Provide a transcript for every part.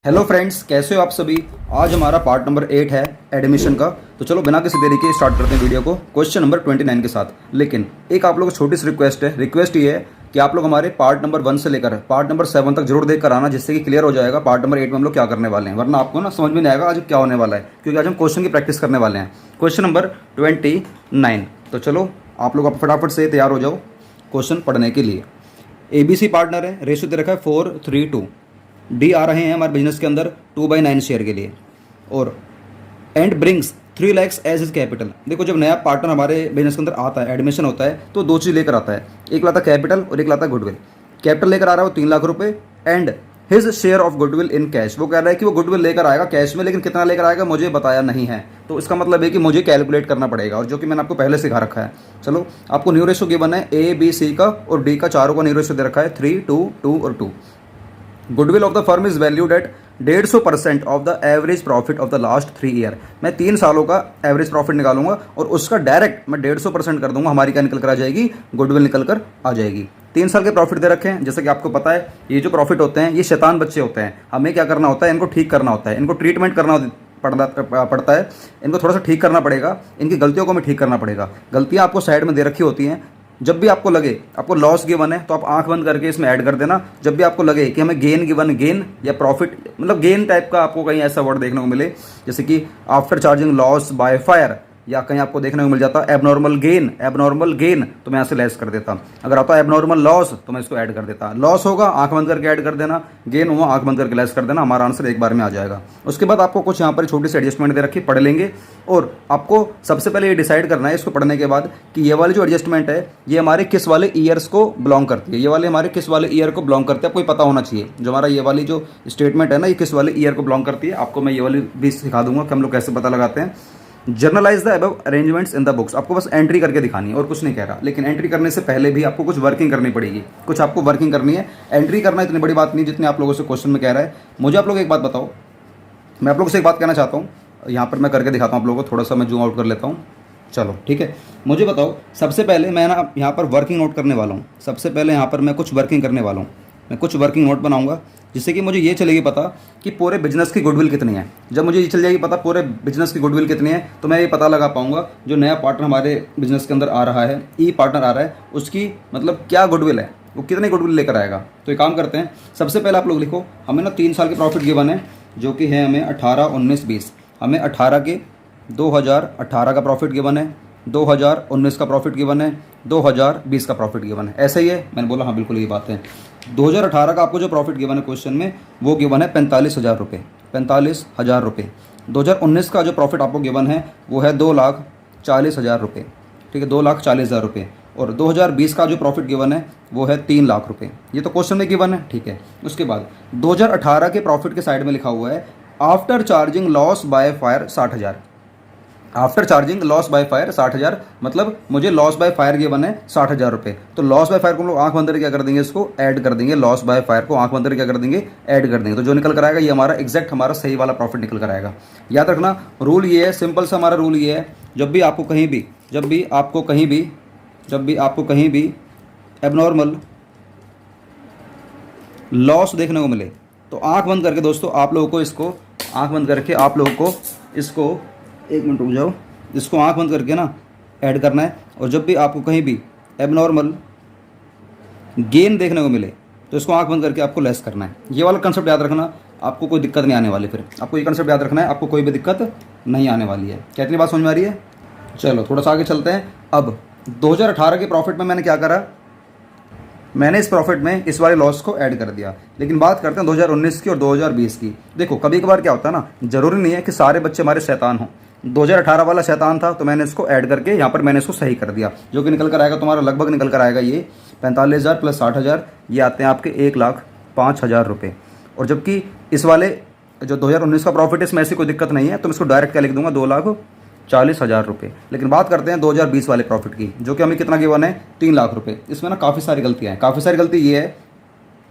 Hello friends, कैसे हो आप सभी। आज हमारा पार्ट नंबर 8 है एडमिशन का। तो चलो बिना किसी देरी के स्टार्ट करते हैं वीडियो को क्वेश्चन नंबर 29 के साथ। लेकिन एक आप लोगों को छोटी सी रिक्वेस्ट है। रिक्वेस्ट ये है कि आप लोग हमारे पार्ट नंबर 1 से लेकर पार्ट नंबर 7 तक जरूर देख कर आना, जिससे कि क्लियर हो जाएगा पार्ट नंबर 8 में हम लोग क्या करने वाले हैं। वरना आपको ना समझ में नहीं आएगा आज क्या होने वाला है, क्योंकि आज हम क्वेश्चन की प्रैक्टिस करने वाले हैं। Question number 29। तो चलो आप लोग फटाफट से तैयार हो जाओ क्वेश्चन पढ़ने के लिए। ABC पार्टनर है, रेशियो दे रखा है 4:3:2। डी आ रहे हैं हमारे बिजनेस के अंदर 2/9 शेयर के लिए। और and brings 3 lakhs as his capital. देखो, जब नया पार्टनर हमारे बिजनेस के अंदर आता है, एडमिशन होता है, तो दो चीज़ लेकर आता है। एक लाता कैपिटल और एक लाता गुडविल। कैपिटल लेकर आ रहा है वो 3 लाख रुपए and his share of goodwill in cash. वो कह रहा है कि वो गुडविल लेकर आएगा कैश में, लेकिन कितना लेकर आएगा मुझे बताया नहीं है। तो इसका मतलब है कि मुझे कैलकुलेट करना पड़ेगा, और जो कि मैंने आपको पहले सिखा रखा है। चलो, आपको न्यू रेशियो गिवन है ABC का और D का, चारों का न्यू रेशियो दे रखा है 3, 2, 2 और 2। Goodwill of the firm is valued at 150% of the average profit of the last 3 year. मैं 3 सालों का एवरेज प्रॉफिट निकालूंगा और उसका डायरेक्ट मैं 150% कर दूंगा। हमारी क्या निकल कर आ जाएगी, गुडविल निकल कर आ जाएगी। 3 साल के प्रॉफिट दे रखे हैं। जैसे कि आपको पता है, ये जो प्रॉफिट होते हैं ये शैतान बच्चे होते हैं। हमें क्या करना होता है, इनको ठीक करना होता है, इनको ट्रीटमेंट करना पड़ता है। इनको थोड़ा सा ठीक करना पड़ेगा, इनकी गलतियों को भी ठीक करना पड़ेगा। गलतियाँ आपको साइड में दे रखी होती हैं। जब भी आपको लगे आपको लॉस गिवन है, तो आप आंख बंद करके इसमें ऐड कर देना। जब भी आपको लगे कि हमें गेन गिवन, गेन या प्रॉफिट, मतलब गेन टाइप का आपको कहीं ऐसा वर्ड देखने को मिले, जैसे कि after charging loss by fire, या कहीं आपको देखने को मिल जाता एबनॉर्मल गेन, तो मैं यहाँ से लेस कर देता। अगर आता एबनॉर्मल लॉस तो मैं इसको ऐड कर देता। लॉस होगा आंख बंद करके ऐड कर देना, गेन हुआ आंख बंद करके लेस कर देना। हमारा आंसर एक बार में आ जाएगा। उसके बाद आपको कुछ यहाँ पर छोटी सी एडजस्टमेंट दे रखी, पढ़ लेंगे। और आपको सबसे पहले ये डिसाइड करना है इसको पढ़ने के बाद कि ये वाली जो एडजस्टमेंट है ये हमारे किस वाले ईयर्स को बिलोंग करती है। ये वाले हमारे किस वाले ईयर को बिलोंग करते हैं, आपको पता होना चाहिए। जो हमारा ये वाली जो स्टेटमेंट है ना, ये किस वाले ईयर को बिलोंग करती है। आपको मैं ये वाली भी सिखा दूंगा कि हम लोग कैसे पता लगाते हैं। Generalized the above arrangements in the books. आपको बस एंट्री करके दिखानी है और कुछ नहीं कह रहा। लेकिन एंट्री करने से पहले भी आपको कुछ वर्किंग करनी पड़ेगी। कुछ आपको वर्किंग करनी है। एंट्री करना इतनी बड़ी बात नहीं जितनी आप लोगों से क्वेश्चन में कह रहा है। मुझे आप लोग एक बात बताओ, मैं आप लोगों से एक बात कहना चाहता हूँ। यहाँ पर मैं करके दिखाता हूँ आप लोगों को, थोड़ा सा मैं जूम आउट कर लेता हूँ। चलो ठीक है, मुझे बताओ, सबसे पहले मैं ना यहाँ पर वर्किंग नोट करने वाला हूँ। सबसे पहले यहाँ पर मैं कुछ वर्किंग करने वाला हूँ। मैं कुछ वर्किंग नोट बनाऊंगा, जिससे कि मुझे ये चलेगी पता कि पूरे बिजनेस की गुडविल कितनी है। जब मुझे ये चल जाएगी पता पूरे बिजनेस की गुडविल कितनी है, तो मैं ये पता लगा पाऊंगा जो नया पार्टनर हमारे बिजनेस के अंदर आ रहा है, ई पार्टनर आ रहा है, उसकी मतलब क्या गुडविल है, वो कितनी गुडविल लेकर आएगा। तो एक काम करते हैं, सबसे पहले आप लोग लिखो, हमें ना 3 साल के प्रॉफिट गिवन है, जो कि है हमें 18, 19, 20। हमें 18 के 2018 का प्रॉफिट गिवन है, 2019 का प्रॉफिट गिवन है, 2020 का प्रॉफिट गिवन है। ऐसा ही है, मैंने बोला हाँ बिल्कुल ये बात है। 2018 का आपको जो प्रॉफिट गिवन है क्वेश्चन में, वो गिवन है 45,000 रुपये, 45,000 रुपये। 2019 का जो प्रॉफिट आपको गिवन है वो है 2,40,000 रुपये, ठीक है, 2,40,000 रुपये। और 2020 का जो प्रॉफिट गिवन है वो है 3 लाख रुपये। ये तो क्वेश्चन में गिवन है, ठीक है। उसके बाद 2018 के प्रॉफिट के साइड में लिखा हुआ है after charging loss by fire 60,000। After charging loss by fire 60,000, मतलब मुझे लॉस बाय फायर गिवन है 60,000 रुपये। तो लॉस बाय फायर को हम लोग आंख बंद करके क्या कर देंगे, इसको ऐड कर देंगे। लॉस बाय फायर को आंख बंद करके क्या कर देंगे, ऐड कर देंगे। तो जो निकल कर आएगा ये हमारा एग्जैक्ट हमारा सही वाला प्रॉफिट निकल कर आएगा। याद रखना रूल ये है, सिंपल सा हमारा रूल ये है, जब भी आपको कहीं भी एबनॉर्मल लॉस देखने को मिले, तो आंख बंद करके दोस्तों आप लोगों को इसको आंख बंद करके आप लोगों को इसको, एक मिनट रुक जाओ, इसको आंख बंद करके ना ऐड करना है। और जब भी आपको कहीं भी एबनॉर्मल गेन देखने को मिले, तो इसको आंख बंद करके आपको लेस करना है। ये वाला कंसेप्ट याद रखना, आपको कोई दिक्कत नहीं आने वाली। फिर आपको ये कंसेप्ट याद रखना है, आपको कोई भी दिक्कत नहीं आने वाली है। क्या इतनी बात समझ में आ रही है। चलो थोड़ा सा आगे चलते हैं। अब 2018 के प्रॉफिट में मैंने क्या करा, मैंने इस प्रॉफिट में इस वाले लॉस को ऐड कर दिया। लेकिन बात करते हैं 2019 की और 2020 की। देखो कभी कभार क्या होता है ना, ज़रूरी नहीं है कि सारे बच्चे हमारे शैतान हों। 2018 वाला शैतान था, तो मैंने इसको ऐड करके यहाँ पर मैंने इसको सही कर दिया। जो कि निकल कर आएगा तुम्हारा, लगभग निकल कर आएगा ये 45,000 प्लस 60,000, ये आते हैं आपके 1,05,000 रुपये। और जबकि इस वाले जो 2019 का प्रॉफिट है, इसमें ऐसी कोई दिक्कत नहीं है, तो मैं इसको डायरेक्ट क्या लिख दूंगा, 2,40,000 रुपये। लेकिन बात करते हैं 2020 वाले प्रॉफिट की, जो कि हमें कितना गिवन है, 3 लाख रुपये। इसमें ना काफ़ी सारी गलतियाँ हैं। काफ़ी सारी गलती ये है,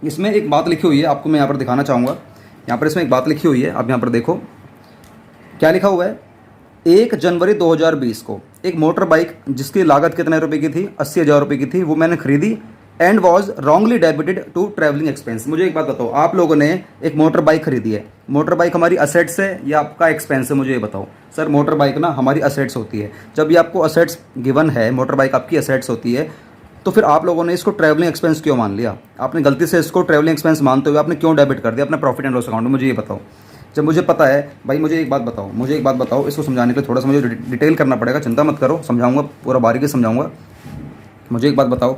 इसमें एक बात लिखी हुई है, आपको मैं यहाँ पर दिखाना चाहूँगा। यहाँ पर इसमें एक बात लिखी हुई है, आप यहाँ पर देखो क्या लिखा हुआ है। 1 जनवरी 2020 को एक मोटर बाइक जिसकी लागत कितने रुपए की थी, 80,000 रुपये की थी, वो मैंने खरीदी and was wrongly debited to travelling expense. मुझे एक बात बताओ, आप लोगों ने एक मोटर बाइक खरीदी है, मोटर बाइक हमारी असेट्स है या आपका एक्सपेंस है? मुझे ये बताओ सर। मोटर बाइक ना हमारी असेट्स होती है। जब ये आपको असेट्स गिवन है, मोटर बाइक आपकी असेट्स होती है, तो फिर आप लोगों ने इसको ट्रैवलिंग एक्सपेंस क्यों मान लिया? आपने गलती से इसको ट्रैवलिंग एक्सपेंस मानते हुए आपने क्यों डेबिट कर दिया अपना प्रॉफिट एंड लॉस अकाउंट में? मुझे ये बताओ। जब मुझे पता है भाई, मुझे एक बात बताओ, इसको समझाने के लिए थोड़ा सा मुझे डिटेल करना पड़ेगा। चिंता मत करो, समझाऊंगा, पूरा बारीकी से समझाऊंगा। मुझे एक बात बताओ,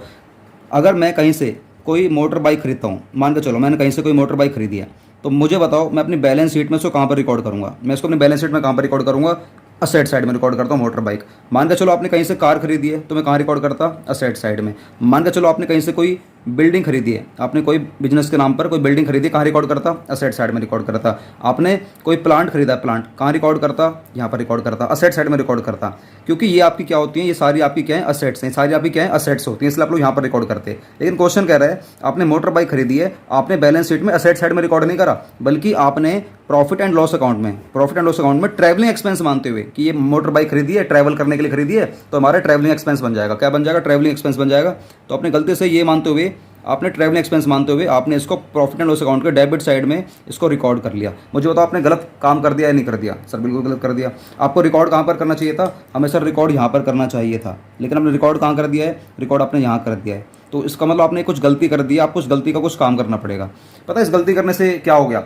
अगर मैं कहीं से कोई मोटर बाइक खरीदता हूँ, मान के चलो मैंने कहीं से कोई मोटर बाइक खरीदी है, तो मुझे बताओ मैं अपनी बैलेंस शीट में इसको कहाँ पर रिकॉर्ड करूँगा? मैं इसको अपनी बैलेंस शीट में कहाँ पर रिकॉर्ड करूँगा? असेट साइड में रिकॉर्ड करता हूँ मोटर बाइक। मान के चलो आपने कहीं से कार खरीदी है, तो मैं कहाँ रिकॉर्ड करता? असेट साइड में। मान के चलो आपने कहीं से कोई बिल्डिंग खरीदी है, आपने कोई बिजनेस के नाम पर कोई बिल्डिंग खरीदी, कहाँ रिकॉर्ड करता? असेट साइड में रिकॉर्ड करता। आपने कोई प्लांट खरीदा, प्लांट कहाँ रिकॉर्ड करता? यहाँ पर रिकॉर्ड करता, असेट साइड में रिकॉर्ड करता। क्योंकि ये आपकी क्या होती है, ये सारी आपकी क्या है? असेट्स हैं, सारी आपकी क्या है? असेट्स होती हैं, इसलिए आप लोग यहाँ पर रिकॉर्ड करते हैं। लेकिन क्वेश्चन कह रहा है आपने मोटर बाइक खरीदी है, आपने बैलेंस शीट में असेट साइड में रिकॉर्ड नहीं करा, बल्कि आपने प्रॉफिट एंड लॉस अकाउंट में ट्रैवलिंग एक्सपेंस मानते हुए कि ये मोटर बाइक खरीदी है, ट्रैवल करने के लिए खरीदी है, तो हमारा ट्रैवलिंग एक्सपेंस बन जाएगा। क्या बन जाएगा? ट्रैवलिंग एक्सपेंस बन जाएगा। तो अपने गलती से ये मानते हुए, आपने ट्रैवलिंग एक्सपेंस मानते हुए आपने इसको प्रॉफिट एंड लॉस अकाउंट के डेबिट साइड में इसको रिकॉर्ड कर लिया। मुझे बताओ आपने गलत काम कर दिया या नहीं कर दिया? सर बिल्कुल गलत कर दिया। आपको रिकॉर्ड कहाँ पर करना चाहिए था? हमें सर रिकॉर्ड यहाँ पर करना चाहिए था, लेकिन आपने रिकॉर्ड कहाँ कर दिया है? रिकॉर्ड आपने यहाँ कर दिया है। तो इसका मतलब आपने कुछ गलती कर दी, आपको उस गलती का कुछ काम करना पड़ेगा। पता है इस गलती करने से क्या हो गया?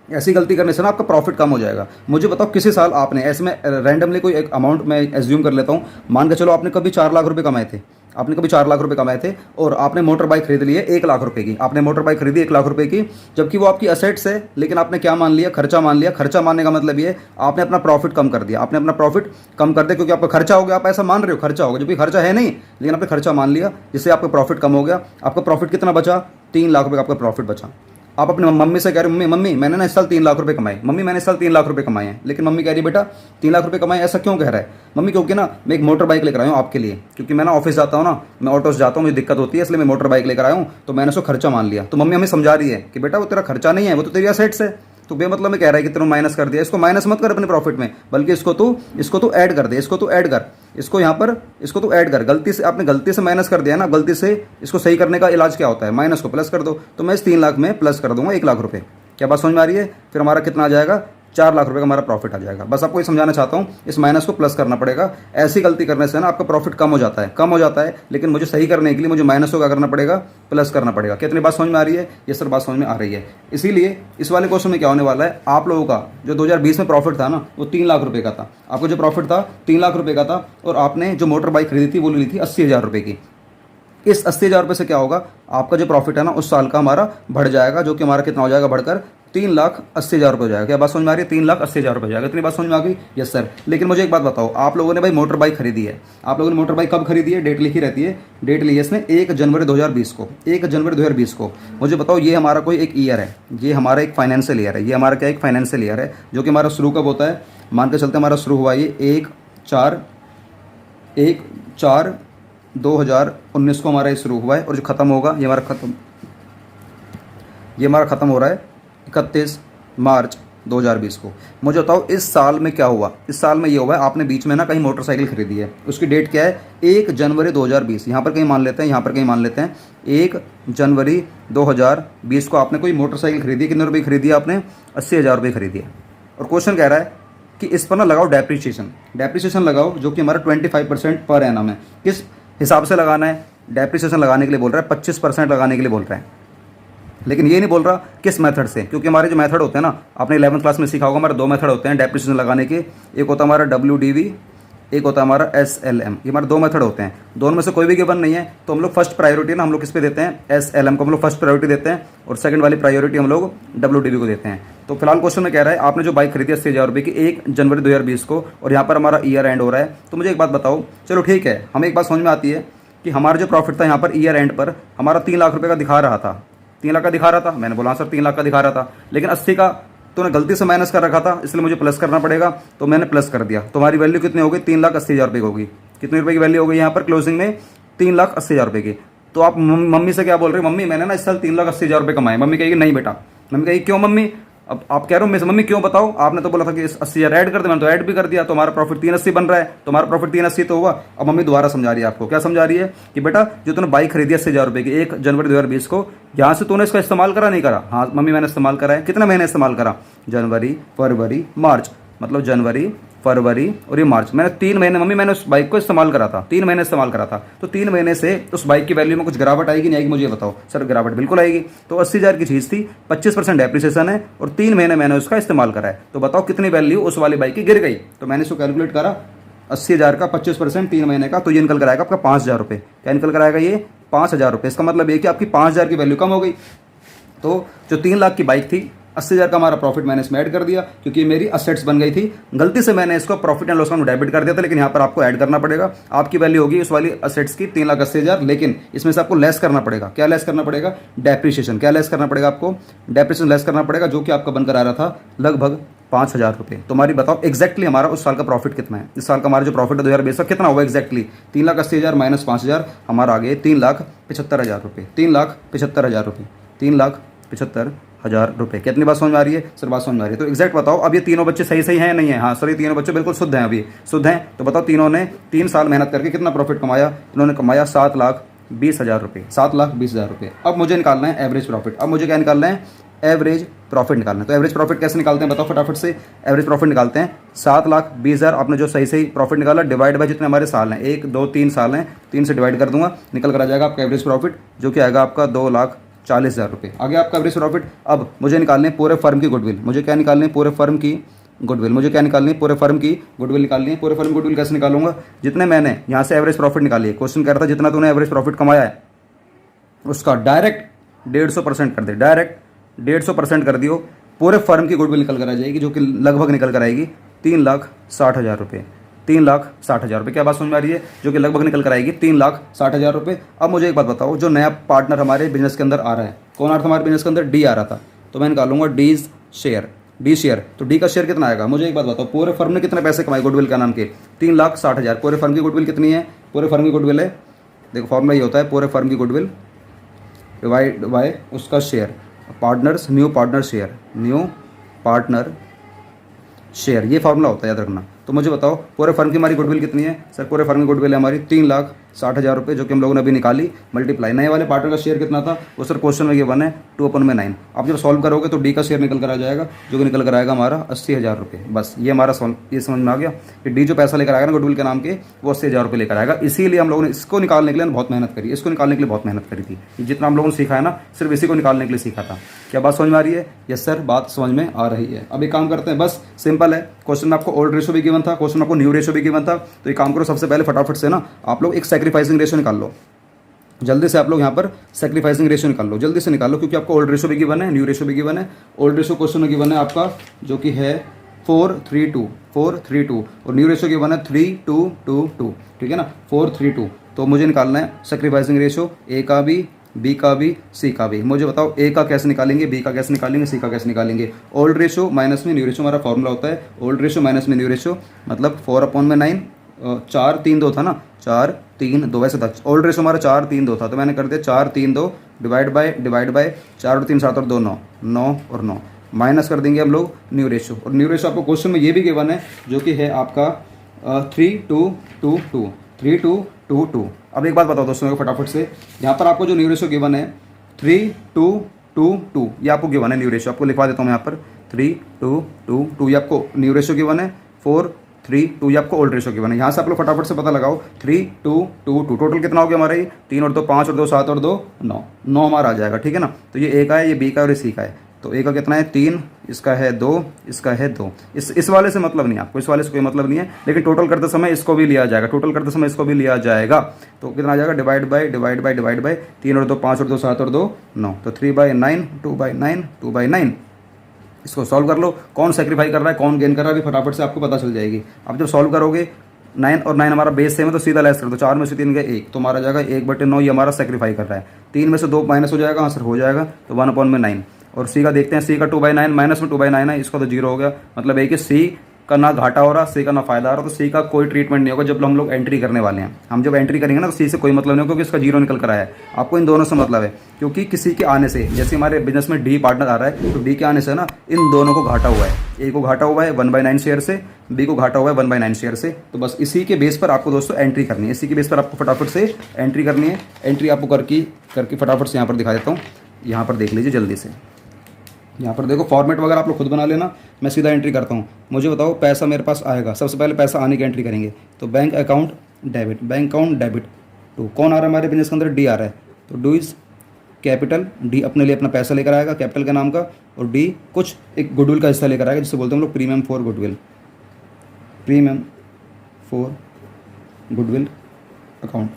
ऐसी गलती करने से ना आपका प्रॉफिट कम हो जाएगा। मुझे बताओ किसी साल आपने ऐसे में रैंडमली कोई एक अमाउंट मैं एज्यूम कर लेता हूँ, मान के चलो आपने कभी 4 लाख रुपए कमाए थे, आपने कभी 4 लाख रुपए कमाए थे और आपने मोटर बाइक खरीद ली है 1 लाख रुपए की। आपने मोटर बाइक खरीदी 1 लाख रुपए की, जबकि वो आपकी असेट्स है, लेकिन आपने क्या मान लिया? खर्चा मान लिया। खर्चा मानने का मतलब ये आपने अपना प्रॉफिट कम कर दिया। आपने अपना प्रॉफिट कम कर दिया क्योंकि आपका खर्चा हो गया। आप ऐसा मान रहे हो खर्चा होगा, जबकि खर्चा है नहीं, लेकिन आपने खर्चा मान लिया, जिससे आपका प्रॉफिट कम हो गया। आपका प्रॉफिट कितना बचा? 3 लाख रुपए का आपका प्रॉफिट बचा। आप अपनी मम्मी से कह रहे हो, मम्मी मैंने ना इस साल 3 लाख रुपए कमाए, मम्मी मैंने इस साल 3 लाख रुपए कमाए हैं। लेकिन मम्मी कह रही बेटा 3 लाख रुपए कमाए, ऐसा क्यों कह रहा है? मम्मी क्योंकि ना मैं एक मोटर बाइक लेकर आया हूँ आपके लिए, क्योंकि मैं ना ऑफिस जाता हूँ ना, मैं ऑटो से जाता हूँ, मुझे दिक्कत होती है, इसलिए मैं मोटर बाइक लेकर आया हूँ, तो मैंने उसको खर्चा मान लिया। तो मम्मी हमें समझा रही है कि बेटा वो तेरा खर्चा नहीं है, वो तो तेरी असेट्स है। तो बेमतलब में कह रहा है कि तेरे माइनस कर दिया। इसको माइनस मत कर अपने प्रॉफिट में, बल्कि इसको तू ऐड कर दे, इसको तू ऐड कर, इसको यहाँ पर इसको तू ऐड कर। गलती से आपने गलती से माइनस कर दिया ना, गलती से इसको सही करने का इलाज क्या होता है? माइनस को प्लस कर दो। तो मैं इस 3 लाख में प्लस कर दूंगा 1 लाख रुपए। क्या बात समझ में आ रही है? फिर हमारा कितना आ जाएगा? 4 लाख रुपए का हमारा प्रॉफिट आ जाएगा। बस आपको ये समझाना चाहता हूँ, इस माइनस को प्लस करना पड़ेगा। ऐसी गलती करने से ना आपका प्रॉफिट कम हो जाता है, लेकिन मुझे सही करने के लिए मुझे माइनस को क्या करना पड़ेगा? प्लस करना पड़ेगा। कितनी बात समझ में आ रही है? ये सर बात समझ में आ रही है। इसीलिए इस वाले क्वेश्चन में क्या होने वाला है, आप लोगों का जो 2020 में प्रॉफिट था ना, वो 3 लाख रुपए का था। आपको जो प्रॉफिट था 3 लाख रुपए का था, और आपने जो मोटर बाइक खरीदी थी वो ली थी 80,000 रुपए की। इस 80,000 रुपये से क्या होगा? आपका जो प्रॉफिट है ना उस साल का हमारा बढ़ जाएगा, जो कि हमारा कितना हो जाएगा? बढ़कर 3,80,000 रुपये हो जाएगा। क्या बात समझ में आ रही है? 3,80,000 रुपये हो जाएगा। इतनी बात समझ में आ गई? Yes sir. लेकिन मुझे एक बात बताओ, आप लोगों ने भाई मोटर बाइक खरीदी है, आप लोगों ने मोटर बाइक कब खरीदी है? डेट लिखी रहती है, डेट ली है इसने 1 जनवरी 2020 को, 1 जनवरी 2020 को। मुझे बताओ ये हमारा कोई एक ईयर है, ये हमारा एक फाइनेंशियल ईयर है, ये हमारा क्या एक फाइनेंशियल ईयर है, जो कि हमारा शुरू कब होता है? मान के चलते हमारा शुरू हुआ ये 1/4/2019 को हमारा ये शुरू हुआ है, और जो खत्म होगा ये हमारा खत्म हो रहा है 31 मार्च 2020 को। मुझे बताओ इस साल में क्या हुआ? इस साल में ये हुआ है, आपने बीच में ना कहीं मोटरसाइकिल खरीदी है, उसकी डेट क्या है? 1 जनवरी 2020। यहाँ पर कहीं मान लेते हैं, यहाँ पर कहीं मान लेते हैं 1 जनवरी 2020 को आपने कोई मोटरसाइकिल खरीदी। कितने रुपये खरीदी है आपने? 80,000 रुपये खरीदी है। और क्वेश्चन कह रहा है कि इस पर ना लगाओ डेप्रिसिएशन लगाओ, जो कि हमारा 25% पर एनम है। किस हिसाब से लगाना है? डेप्रिसिएशन लगाने के लिए बोल रहा है, 25% लगाने के लिए बोल रहा है, लेकिन ये नहीं बोल रहा किस मेथड से। क्योंकि हमारे जो मेथड होते हैं ना, आपने 11th क्लास में सीखा होगा, हमारे 2 मेथड होते हैं डेप्रिसिएशन लगाने के। एक होता है हमारा WDV, एक होता है हमारा SLM। ये हमारे 2 मेथड होते हैं, दोनों में से कोई भी गिवन नहीं है, तो हम लोग फर्स्ट प्रायोरिटी ना हम लोग किस पे देते हैं? SLM को हम लोग फर्स्ट प्रायोरिटी देते हैं, और सेकंड वाली प्रायोरिटी हम लोग WDV को देते हैं। तो फिलहाल क्वेश्चन में कह रहा है आपने जो बाइक खरीदी 80,000 रुपये की 1 जनवरी 2020 को, और यहाँ पर हमारा ईयर एंड हो रहा है। तो मुझे एक बात बताओ, चलो ठीक है, हमें एक बात समझ में आती है कि हमारा जो प्रॉफिट था यहाँ पर ईयर एंड पर हमारा 3 लाख रुपये का दिखा रहा था, 3 लाख का दिखा रहा था। मैंने बोला सर 3 लाख का दिखा रहा था, लेकिन 80 का तूने गलती से माइनस कर रखा था, इसलिए मुझे प्लस करना पड़ेगा, तो मैंने प्लस कर दिया। तो हमारी वैल्यू कितनी हो गई? 3,80,000 रुपये की होगी। कितने रुपये की वैल्यू हो गई यहाँ पर क्लोजिंग में? 3,80,000 रुपये की। तो आप मम्मी से क्या बोल रहे हो? मम्मी मैंने ना इस साल 3,80,000 रुपये कमाए। मम्मी कहेगी नहीं बेटा। मम्मी कहेगी क्यों मम्मी? अब आप कह रहे हो मैं मम्मी क्यों बताओ, आपने तो बोला था कि 80,000 ऐड कर दे, मैंने तो ऐड भी कर दिया, तो हमारा प्रॉफिट 380 बन रहा है, तो हमारा प्रॉफिट 380 तो हुआ। अब मम्मी दोबारा समझा रही है आपको, क्या समझा रही है कि बेटा जो तूने बाइक खरीदी 80,000 रुपये की 1 जनवरी 2020 को, यहाँ से तूने इसका इस्तेमाल करा नहीं करा? हाँ मम्मी मैंने इस्तेमाल करा है। कितने महीने इस्तेमाल करा? जनवरी, फरवरी, मार्च, मतलब जनवरी, फरवरी और ये मार्च, मैंने 3 महीने मम्मी मैंने उस बाइक को इस्तेमाल करा था, 3 महीने इस्तेमाल करा था। तो 3 महीने से उस बाइक की वैल्यू में कुछ गिरावट आएगी नहीं आएगी, मुझे बताओ। सर गिरावट बिल्कुल आएगी। तो 80,000 की चीज़ थी, 25% डेप्रिसिएशन है और 3 महीने मैंने उसका इस्तेमाल करा है, तो बताओ कितनी वैल्यू उस वाली बाइक की गिर गई। तो मैंने इसको कैलकुलेट करा, 80,000 का 25% 3 महीने का, तो ये निकल कर आएगा आपका 5,000 रुपये। क्या निकल कर आएगा? ये 5,000 रुपये। इसका मतलब ये कि आपकी 5,000 की वैल्यू कम हो गई। तो जो 3 लाख की बाइक थी, 80,000 का हमारा प्रॉफिट मैंने इसमें ऐड कर दिया, क्योंकि मेरी असेट्स बन गई थी। गलती से मैंने इसको profit and loss account debit कर दिया था, लेकिन यहाँ पर आपको ऐड करना पड़ेगा। आपकी वैल्यू होगी उस वाली असेट्स की 3,80,000, लेकिन इसमें से आपको लेस करना पड़ेगा। क्या लेस करना पड़ेगा? डेप्रिसिएशन। क्या लेस करना पड़ेगा आपको? डेप्रिसिएशन लेस करना पड़ेगा, जो कि आपका बनकर आ रहा था लगभग 5,000 रुपये। तुम्हारी बताओ एक्जैक्टली हमारा उस साल का प्रॉफिट कितना है? इस साल का हमारा जो प्रॉफिट है 2020 का कितना हुआ एक्जैक्टली? 3,80,000 माइनस 5,000, हमारा आ गया 3,75,000 रुपये। 3,75,000 रुपये, 3,75,000 रुपये। कितनी बात समझ में आ रही है? सर बात समझ में आ रही है। तो एक्जैक्ट बताओ, अब ये तीनों बच्चे सही हैं या नहीं है? हाँ सर ये तीनों बच्चे बिल्कुल शुद्ध हैं, अभी शुद्ध हैं। तो बताओ तीनों ने 3 साल मेहनत करके कितना प्रॉफिट कमाया? इन्होंने कमाया 7,20,000 रुपये, 7,20,000 रुपये। अब मुझे निकालना है एवरेज प्रॉफिट। अब मुझे क्या निकालना है? एवरेज प्रॉफिट निकालना है। तो एवरेज प्रॉफिट कैसे निकालते हैं बताओ फटाफट से। एवरेज प्रॉफिट निकालते हैं 7,20,000, आपने जो सही सही प्रॉफिट निकाला डिवाइड बाय जितने हमारे साल हैं, 1 2 3 साल हैं, 3 से डिवाइड कर दूंगा, निकल कर आ जाएगा आपका एवरेज प्रॉफिट, जो कि आएगा आपका 2,40,000 रुपये। आगे आपका एवरेज प्रॉफिट। अब मुझे निकालने पूरे फर्म की गुडविल। मुझे क्या निकालनी है? पूरे फर्म की गुडविल। मुझे क्या निकालनी है? पूरे फर्म की गुडविल निकालनी है। पूरे फर्म की गुडविल कैसे निकालूंगा? जितने मैंने यहाँ से एवरेज प्रॉफिट निकाली है, क्वेश्चन कह रहा था जितना तूने एवरेज प्रॉफिट कमाया है उसका डायरेक्ट 150% कर दे, डायरेक्ट 150% कर दियो, पूरे फर्म की गुडविल निकल कर आ जाएगी, जो कि लगभग निकल कर आएगी 3,60,000 रुपये। 3,60,000 रुपये। क्या बात समझ में आ रही है? जो कि लगभग निकल कर आएगी 3,60,000 रुपये। अब मुझे एक बात बताओ, जो नया पार्टनर हमारे बिजनेस के अंदर आ रहा है, कौन आ रहा था हमारे बिजनेस के अंदर? डी आ रहा था। तो मैं निकालूंगा डीज शेयर, डी शेयर। तो डी का शेयर कितना आएगा? मुझे एक बात बताओ, पूरे फर्म ने कितने पैसे कमाए गुडविल का नाम के? 3,60,000। पूरे फर्म की गुडविल कितनी है? पूरे फर्म की गुडविल है, देखो फॉर्मूला ये होता है, पूरे फर्म की गुडविल डिवाइड बाय उसका share, partners, new partner share, new partner share, ये फॉर्मूला होता है, याद रखना। तो मुझे बताओ पूरे फर्म की हमारी गुडविल कितनी है? सर पूरे फर्म की गुडविल है हमारी 3,60,000 रुपये, जो कि हम लोगों ने अभी निकाली, मल्टीप्लाई नए वाले पार्टनर का शेयर कितना था वो सर क्वेश्चन में ये 1 है 2/9। आप जब सॉल्व करोगे तो डी का शेयर निकल कर आ जाएगा, जो कि निकल कर आएगा हमारा 80,000 रुपये। बस ये हमारा सॉल्व, ये समझ में आ गया कि डी जो पैसा लेकर आएगा ना गुडविल के नाम के, वो 80,000 रुपये लेकर आएगा। इसीलिए हम लोगों ने इसको निकालने के लिए बहुत मेहनत करी, इसको निकालने के लिए बहुत मेहनत करी थी। जितना हम लोगों ने सीखा है ना, सिर्फ इसी को निकालने के लिए सीखा था। क्या बात समझ में आ रही है? यस सर बात समझ में आ रही है। अब एक काम करते हैं, बस सिंपल है। क्वेश्चन में आपको ओल्ड रेशो भी गिवन था, क्वेश्चन में आपको न्यू रेशो भी गिवन था। तो एक काम करो, सबसे पहले फटाफट से ना आप लोग एक सैक्रिफाइसिंग रेशो निकाल लो। जल्दी से आप लोग यहाँ पर सैक्रिफाइसिंग रेशो निकाल लो, जल्दी से निकाल लो, क्योंकि आपको ओल्ड रेशो भी गिवन है, न्यू रेशो भी गिवन है। ओल्ड रेशो क्वेश्चन में गिवन है आपका, जो कि है 4:3:2 और न्यू रेशो गिवन है 3:2:2, ठीक है ना, 4:3:2। तो मुझे निकालना है सैक्रिफाइसिंग रेशो ए का भी, बी का भी, सी का भी। मुझे बताओ ए का कैसे निकालेंगे, बी का कैसे निकालेंगे, सी का कैसे निकालेंगे? ओल्ड रेशो माइनस में न्यू रेशो हमारा फॉर्मूला होता है। ओल्ड रेशो माइनस में न्यू रेशो मतलब 4/9, 4:3:2 था ना, 4:3:2 वैसे था। ओल्ड रेशो हमारा 4:3:2 था, तो मैंने कर दिया 4:3:2 डिवाइड बाय 4 और 3 7 और 2 9, 9 और 9 माइनस कर देंगे हम लोग न्यू रेशो। और न्यू रेशो आपको क्वेश्चन में ये भी गिवन है, जो कि है आपका 3:2:2, 3:2:2। अब एक बात बताओ दोस्तों को फटाफट से, यहाँ पर आपको जो न्यू रेशो गिवन है 3:2:2, ये आपको गिवन है न्यू रेशो। आपको लिखवा देता हूँ यहाँ पर 3:2:2, ये आपको न्यू रेशो गिवन है। 4:3:2 ये आपको ओल्ड रेशो गिवन है। यहाँ से आप लोग फटाफट से पता लगाओ 3:2:2 टोटल कितना हो गया हमारा? ये 3 और 2 5 और 2 7 और 2 9, 9 हमारा आ जाएगा, ठीक है ना। तो ये ए का है, ये बी का है और ये सी का है। तो ए का कितना है? 3, इसका है 2, इसका है 2। इस वाले से मतलब नहीं है आपको, इस वाले से कोई मतलब नहीं है, लेकिन टोटल करते समय इसको भी लिया जाएगा, टोटल करते समय इसको भी लिया जाएगा। तो कितना आ जाएगा? डिवाइड बाय 3 और 2 5 और 2 7 और 2 9, तो 3/9, 2/9, 2/9। इसको सॉल्व कर लो, कौन सेक्रीफाई कर रहा है कौन गेन कर रहा है अभी फटाफट से आपको पता चल जाएगी। अब जब सॉल्व करोगे 9 और 9 हमारा बेस सेम है, तो सीधा लेस कर दो, 4 में से 3 गए 1, तो हमारा जाएगा 1/9, ये हमारा सेक्रीफाई कर रहा है। 3 में से 2 माइनस हो जाएगा, हाँ सर हो जाएगा, तो 1/9। और सी का देखते हैं, सी का 2/9 माइनस में 2/9 है, इसका तो 0 हो गया, मतलब है कि सी का ना घाटा हो रहा, सी का ना फायदा आ रहा, तो सी का कोई ट्रीटमेंट नहीं होगा जब हम लोग एंट्री करने वाले हैं। हम जब एंट्री करेंगे ना तो सी से कोई मतलब नहीं होगा क्योंकि इसका जीरो निकल कर आया है। आपको इन दोनों से मतलब है, क्योंकि किसी के आने से, जैसे हमारे बिजनेस में डी पार्टनर आ रहा है, तो डी के आने से ना इन दोनों को घाटा हुआ है। ए को घाटा हुआ है 1/9 शेयर से, बी को घाटा हुआ है 1/9 शेयर से। तो बस इसी के बेस पर आपको दोस्तों एंट्री करनी है, इसी के बेस पर आपको फटाफट से एंट्री करनी है। एंट्री आपको करके फटाफट से यहाँ पर दिखा देता हूँ। यहाँ पर देख लीजिए जल्दी से, यहाँ पर देखो फॉर्मेट वगैरह आप लोग खुद बना लेना, मैं सीधा एंट्री करता हूँ। मुझे बताओ पैसा मेरे पास आएगा, सबसे पहले पैसा आने की एंट्री करेंगे। तो bank account debit, bank account debit to, कौन आ रहा है हमारे बिजनेस के अंदर, डी आ रहा है। तो डू इज़ कैपिटल, डी अपने लिए अपना पैसा लेकर आएगा कैपिटल के नाम का, और डी कुछ एक गुडविल का हिस्सा लेकर आएगा, जिससे बोलते हैं हम लोग premium for goodwill, premium for goodwill account.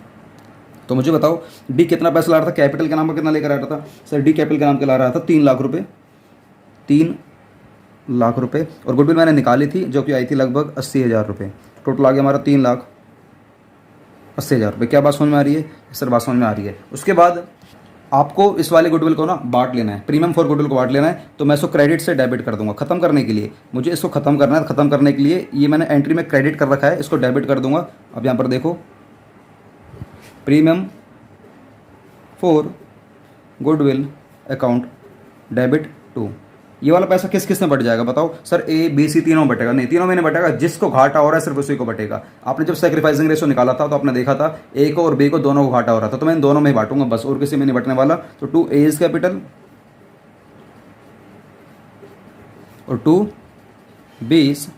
तो मुझे बताओ डी कितना पैसा ला रहा था, कैपिटल के नाम का कितना लेकर आ रहा था सर, डी कैपिटल के नाम के ला रहा था 3 लाख रुपए, 3 लाख रुपए, और गुडविल मैंने निकाली थी जो कि आई थी लगभग 80,000 रुपये। टोटल आ गया हमारा 3,80,000 रुपये। क्या बात समझ में आ रही है सर? बात समझ में आ रही है। उसके बाद आपको इस वाले गुडविल को ना बांट लेना है, प्रीमियम फॉर गुडविल को बांट लेना है। तो मैं इसको क्रेडिट से डेबिट कर दूंगा। खत्म करने के लिए मुझे इसको खत्म करना है, खत्म करने के लिए ये मैंने एंट्री में क्रेडिट कर रखा है, इसको डेबिट कर दूंगा। अब यहाँ पर देखो premium for goodwill account debit to, ये वाला पैसा किस किस में बट जाएगा बताओ सर? ए बी सी तीनों में बटेगा? नहीं, तीनों में नहीं बटेगा, जिसको घाटा हो रहा है सिर्फ उसी को बटेगा। आपने जब सैक्रिफाइसिंग रेशो निकाला था तो आपने देखा था ए को और बी को दोनों को घाटा हो रहा था, तो मैं इन दोनों में ही बांटूंगा बस, और किसी में नहीं बटने वाला। तो 2 ए इज कैपिटल और 2 बी इज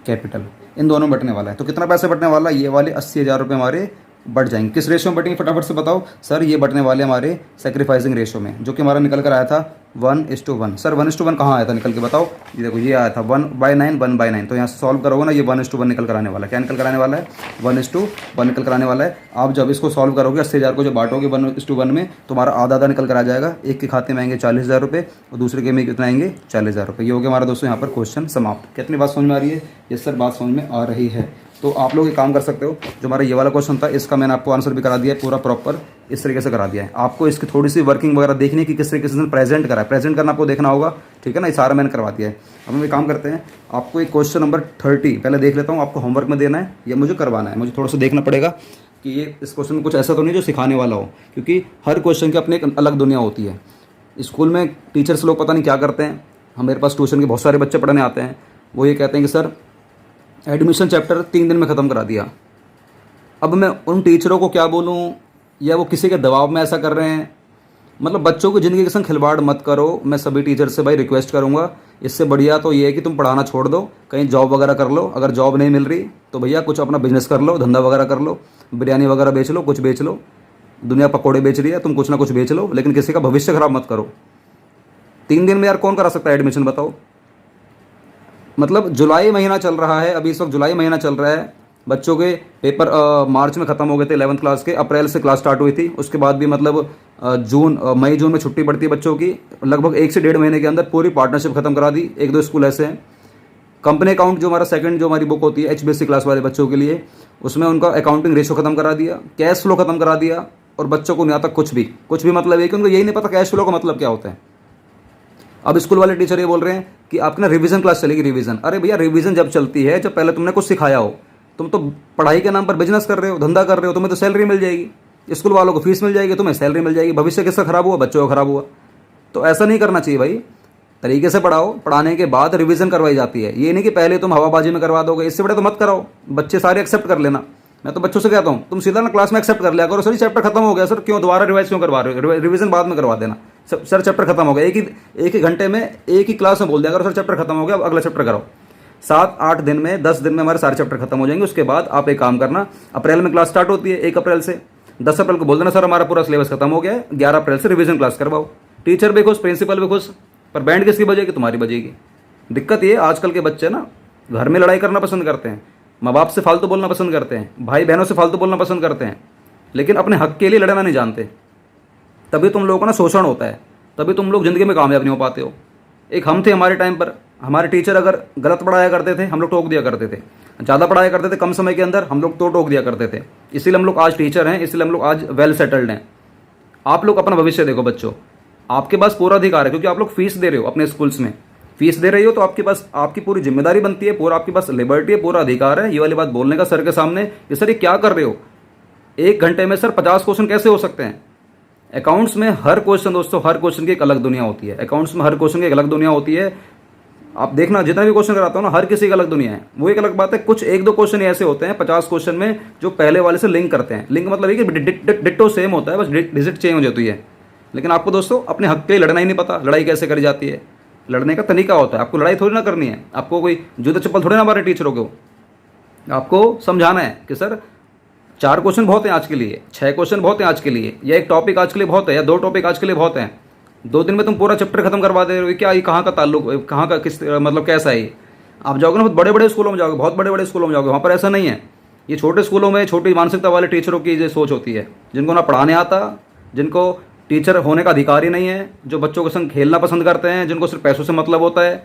कैपिटल, इन दोनों में बटने वाला है। तो कितना पैसे बटने वाला? ये वाले 80,000 रुपये हमारे बढ़ जाएंगे। किस रेशियो में बटेंगे फटाफट से बताओ सर? ये बटने वाले हमारे सैक्रिफाइसिंग रेशियो में, जो कि हमारा निकल कर आया था 1:1। सर 1:1 कहाँ आया था निकल के बताओ? ये देखो ये आया था 1/9 1/9। तो यहाँ से सॉल्व करोगे ना, ये 1:1 निकल कर आने वाला है। क्या निकल कर आने वाला है? 1:1 निकल कर आने वाला है। आप जब इसको सॉल्व करोगे 80,000 को जब बांटोगे 1:1 में, तो हमारा आधा आधा निकल कर आ जाएगा। एक के खाते में आएंगे 40,000 रुपये और दूसरे के में कितना आएंगे? 40,000 रुपये। ये हो गया हमारा दोस्तों यहाँ पर क्वेश्चन समाप्त। कितनी बात समझ में आ रही है? ये सर बात समझ में आ रही है। तो आप लोग एक काम कर सकते हो, जो हमारा ये वाला क्वेश्चन था इसका मैंने आपको आंसर भी करा दिया है, पूरा प्रॉपर इस तरीके से करा दिया है। आपको इसकी थोड़ी सी वर्किंग वगैरह देखनी कि किस तरीके से प्रेजेंट करा है, प्रेजेंट करना आपको देखना होगा, ठीक है ना? ये सारा मैंने करवा दिया है। अब हम एक काम करते हैं, आपको एक क्वेश्चन नंबर 30 पहले देख लेता हूँ। आपको होमवर्क में देना है या मुझे करवाना है? मुझे थोड़ा सा देखना पड़ेगा कि ये इस क्वेश्चन में कुछ ऐसा तो नहीं जो सिखाने वाला हो, क्योंकि हर क्वेश्चन की अपनी एक अलग दुनिया होती है। स्कूल में टीचर्स लोग पता नहीं क्या करते हैं, मेरे पास ट्यूशन के बहुत सारे बच्चे पढ़ने आते हैं, वो ये कहते हैं कि सर एडमिशन चैप्टर 3 दिन में ख़त्म करा दिया। अब मैं उन टीचरों को क्या बोलूँ, या वो किसी के दबाव में ऐसा कर रहे हैं? मतलब बच्चों की ज़िंदगी के संग खिलवाड़ मत करो। मैं सभी टीचर से भाई रिक्वेस्ट करूँगा, इससे बढ़िया तो ये है कि तुम पढ़ाना छोड़ दो, कहीं जॉब वगैरह कर लो। अगर जॉब नहीं मिल रही तो भैया कुछ अपना बिजनेस कर लो, धंधा वगैरह कर लो, बिरयानी वगैरह बेच लो, कुछ बेच लो। दुनिया पकौड़े बेच रही है, तुम कुछ ना कुछ बेच लो, लेकिन किसी का भविष्य खराब मत करो। 3 दिन में यार कौन करा सकता है एडमिशन बताओ? मतलब जुलाई महीना चल रहा है, अभी इस वक्त जुलाई महीना चल रहा है। बच्चों के पेपर मार्च में ख़त्म हो गए थे 11th क्लास के, अप्रैल से क्लास स्टार्ट हुई थी। उसके बाद भी मतलब मई जून में छुट्टी पड़ती है बच्चों की। लगभग 1 से 1.5 महीने के अंदर पूरी पार्टनरशिप खत्म करा दी। 1-2 स्कूल ऐसे हैं। कंपनी अकाउंट जो हमारा सेकंड जो हमारी बुक होती है HBSC क्लास वाले बच्चों के लिए, उसमें उनका अकाउंटिंग रेशो खत्म करा दिया, कैश फ्लो खत्म करा दिया, और बच्चों को यहाँ तक कुछ भी मतलब है कि उनको यही नहीं पता कैश फ्लो का मतलब क्या होता है। अब स्कूल वाले टीचर ये बोल रहे हैं कि आपकी ना रिवीजन क्लास चलेगी, रिवीजन। अरे भैया रिवीजन जब चलती है जब पहले तुमने कुछ सिखाया हो। तुम तो पढ़ाई के नाम पर बिजनेस कर रहे हो, धंधा कर रहे हो, तुम्हें तो सैलरी मिल जाएगी, स्कूल वालों को फीस मिल जाएगी, तुम्हें सैलरी मिल जाएगी। भविष्य किसका खराब हुआ? बच्चों का खराब हुआ। तो ऐसा नहीं करना चाहिए भाई, तरीके से पढ़ाओ। पढ़ाने के बाद रिवीजन करवाई जाती है, ये नहीं कि पहले तुम हवाबाजी में करवा दोगे। इससे बड़े तो मत कराओ, बच्चे सारे एक्सेप्ट कर लेना। मैं तो बच्चों से कहता हूँ तुम सीधा ना क्लास में एक्सेप्ट कर लिया करो, सर चैप्टर खत्म हो गया, सर क्यों दोबारा रिवाइज क्यों करवा रहे हो? रिवीजन बाद में करवा देना। सर चैप्टर खत्म हो गया, एक ही घंटे में एक ही क्लास में बोल दिया करो सर चैप्टर खत्म हो गया, अब अगला चैप्टर करो। 7-8 दिन में 10 दिन में हमारे सारे चैप्टर खत्म हो जाएंगे। उसके बाद आप एक काम करना, अप्रैल में क्लास स्टार्ट होती है 1 अप्रैल से, 10 अप्रैल को बोल देना सर हमारा पूरा सिलेबस खत्म हो गया है, 11 अप्रैल से रिवीजन क्लास करवाओ। टीचर भी खुश, प्रिंसिपल भी खुश, पर बैंड किसकी बजेगी? तुम्हारी बजेगी। दिक्कत ये आजकल के बच्चे ना घर में लड़ाई करना पसंद करते हैं, माँ बाप से फालतू बोलना पसंद करते हैं, भाई बहनों से फालतू बोलना पसंद करते हैं, लेकिन अपने हक के लिए लड़ना नहीं जानते। तभी तुम लोगों को ना शोषण होता है, तभी तुम लोग ज़िंदगी में कामयाब नहीं हो पाते हो। एक हम थे हमारे टाइम पर, हमारे टीचर अगर गलत पढ़ाया करते थे हम लोग टोक दिया करते थे, ज़्यादा पढ़ाया करते थे कम समय के अंदर हम लोग तो टोक दिया करते थे। इसीलिए हम लोग आज टीचर हैं, इसलिए हम लोग आज वेल सेटल्ड हैं। आप लोग अपना भविष्य देखो बच्चों, आपके पास पूरा अधिकार है, क्योंकि आप लोग फीस दे रहे हो अपने स्कूल्स में। फीस दे रही हो तो आपके पास आपकी पूरी जिम्मेदारी बनती है, पूरा आपके पास लिबर्टी है, पूरा अधिकार है ये वाली बात बोलने का सर के सामने कि सर ये क्या कर रहे हो। 1 घंटे में सर 50 क्वेश्चन कैसे हो सकते हैं। अकाउंट्स में हर क्वेश्चन दोस्तों, हर क्वेश्चन की एक अलग दुनिया होती है। अकाउंट्स में हर क्वेश्चन की एक अलग दुनिया होती है। आप देखना जितना भी क्वेश्चन कराता हूँ ना, हर किसी की अलग दुनिया है। वो एक अलग बात है। कुछ 1-2 क्वेश्चन ऐसे होते हैं 50 क्वेश्चन में जो पहले वाले से लिंक करते हैं। लिंक मतलब ये कि डिट्टो सेम होता है, बस डिजिट चेंज हो जाती है। लेकिन आपको दोस्तों अपने हक के लिए लड़ना ही नहीं पता, लड़ाई कैसे करी जाती है। लड़ने का तरीका होता है। आपको लड़ाई थोड़ी ना करनी है, आपको कोई जूते चप्पल थोड़ी ना मारे टीचरों को। आपको समझाना है कि सर 4 क्वेश्चन बहुत हैं आज के लिए, 6 क्वेश्चन बहुत हैं आज के लिए, या 1 टॉपिक आज के लिए बहुत है, या 2 टॉपिक आज के लिए बहुत हैं। 2 दिन में तुम पूरा चैप्टर खत्म करवा दे रहे हो। क्या ये कहाँ का ताल्लुक, कहाँ का किस मतलब कैसा है ये। आप जाओगे ना बहुत बड़े बड़े स्कूलों में जाओगे, बहुत बड़े बड़े स्कूलों में जाओगे, वहाँ पर ऐसा नहीं है। ये छोटे स्कूलों में छोटी मानसिकता वाले टीचरों की ये सोच होती है, जिनको ना पढ़ाने आता, जिनको टीचर होने का अधिकार ही नहीं है, जो बच्चों के संग खेलना पसंद करते हैं, जिनको सिर्फ पैसों से मतलब होता है।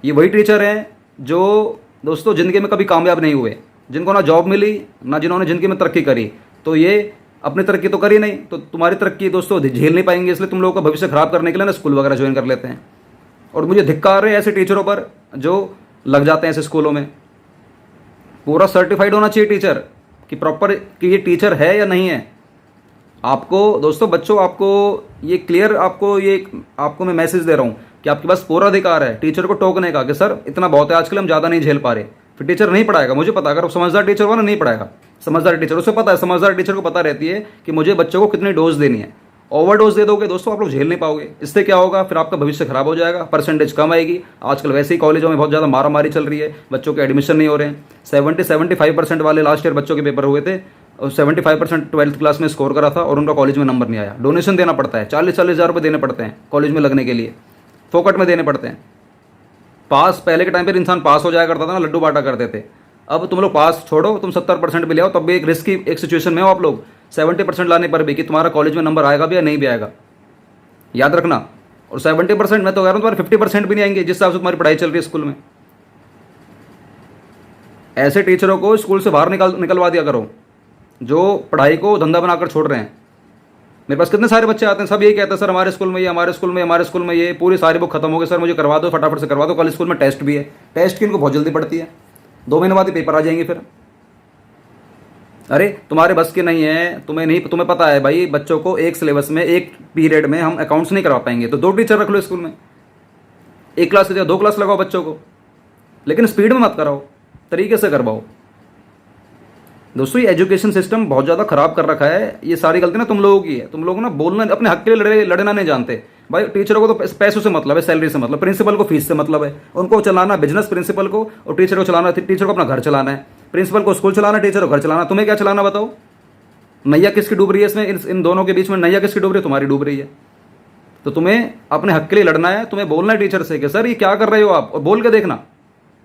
ये वही टीचर हैं जो दोस्तों ज़िंदगी में कभी कामयाब नहीं हुए, जिनको ना जॉब मिली, ना जिन्होंने ज़िंदगी में तरक्की करी। तो ये अपनी तरक्की तो करी नहीं, तो तुम्हारी तरक्की दोस्तों झेल नहीं पाएंगे। इसलिए तुम लोगों का भविष्य खराब करने के लिए ना स्कूल वगैरह ज्वाइन कर लेते हैं। और मुझे धिक्कार है ऐसे टीचरों पर जो लग जाते हैं ऐसे स्कूलों में। पूरा सर्टिफाइड होना चाहिए टीचर कि प्रॉपर कि ये टीचर है या नहीं है। आपको दोस्तों बच्चों, आपको ये क्लियर, आपको मैं मैसेज दे रहा हूँ कि आपके पास पूरा अधिकार है टीचर को टोकने का कि सर इतना बहुत है, आजकल हम ज़्यादा नहीं झेल पा रहे। फिर टीचर नहीं पढ़ाएगा, मुझे पता। अगर समझदार टीचर हो ना, नहीं पढ़ाएगा। समझदार टीचर, उसे पता है, समझदार टीचर को पता रहती है कि मुझे बच्चों को कितनी डोज देनी है। ओवर डोज दे दोगे दोस्तों, आप लोग झेल नहीं पाओगे। इससे क्या होगा, फिर आपका भविष्य खराब हो जाएगा, परसेंटेज कम आएगी। आजकल वैसे ही कॉलेजों में बहुत ज़्यादा मारामारी चल रही है, बच्चों के एडमिशन नहीं हो रहे हैं। 70-75% वाले लास्ट ईयर बच्चों के पेपर हुए थे, और 75% 12th क्लास में स्कोर करा था और उनका कॉलेज में नंबर नहीं आया। डोनेशन देना पड़ता है, 40-40 हज़ार रुपये देने पड़ते हैं कॉलेज में लगने के लिए, फोकट में देने पड़ते हैं। पास पहले के टाइम पर इंसान पास हो जाया करता था ना, लड्डू बांटा करते थे। अब तुम लोग पास छोड़ो, तुम 70% भी ले आओ, तब भी एक रिस्की एक सिचुएशन में हो आप लोग। 70% लाने पर भी कि तुम्हारा कॉलेज में नंबर आएगा भी या नहीं भी आएगा, याद रखना। और 70% मैं तो कह रहा हूँ तुम्हारे 50% भी नहीं आएंगे, जिस हिसाब से तुम्हारी पढ़ाई चल रही है स्कूल में। ऐसे टीचरों को स्कूल से बाहर निकलवा दिया करो जो पढ़ाई को धंधा बनाकर छोड़ रहे हैं। मेरे पास कितने सारे बच्चे आते हैं, सब यही कहते हैं सर हमारे स्कूल में ये, हमारे स्कूल में हमारे स्कूल में ये, पूरी सारी बुक खत्म हो गई सर, मुझे करवा दो, फटाफट से करवा दो। कल स्कूल में टेस्ट भी है, टेस्ट की इनको बहुत जल्दी पड़ती है, 2 महीने बाद ही पेपर आ जाएंगे फिर। अरे तुम्हारे बस की नहीं है, तुम्हें पता है भाई, बच्चों को एक सिलेबस में एक पीरियड में हम अकाउंट्स नहीं करवा पाएंगे, तो 2 टीचर रख लो स्कूल में। 1 क्लास की जगह 2 क्लास लगाओ बच्चों को, लेकिन स्पीड में मत कराओ, तरीके से करवाओ। दोस्तों ये एजुकेशन सिस्टम बहुत ज़्यादा खराब कर रखा है। ये सारी गलती ना तुम लोगों की है। तुम लोग ना बोलना, अपने हक के लिए लड़ना नहीं जानते भाई। टीचरों को तो पैसों से मतलब है, सैलरी से मतलब, प्रिंसिपल को फीस से मतलब है। उनको चलाना बिजनेस प्रिंसिपल को, और टीचर को चलाना, टीचर को अपना घर चलाना है। प्रिंसिपल को स्कूल चलाना, टीचर को घर चलाना। तुम्हें क्या चलाना बताओ। नैया किसकी डूब रही है इसमें, इन दोनों के बीच में नैया किसकी डूब रही है, तुम्हारी डूब रही है। तो तुम्हें अपने हक के लिए लड़ना है, तुम्हें बोलना है टीचर से कि सर ये क्या कर रहे हो आप, और बोल के देखना।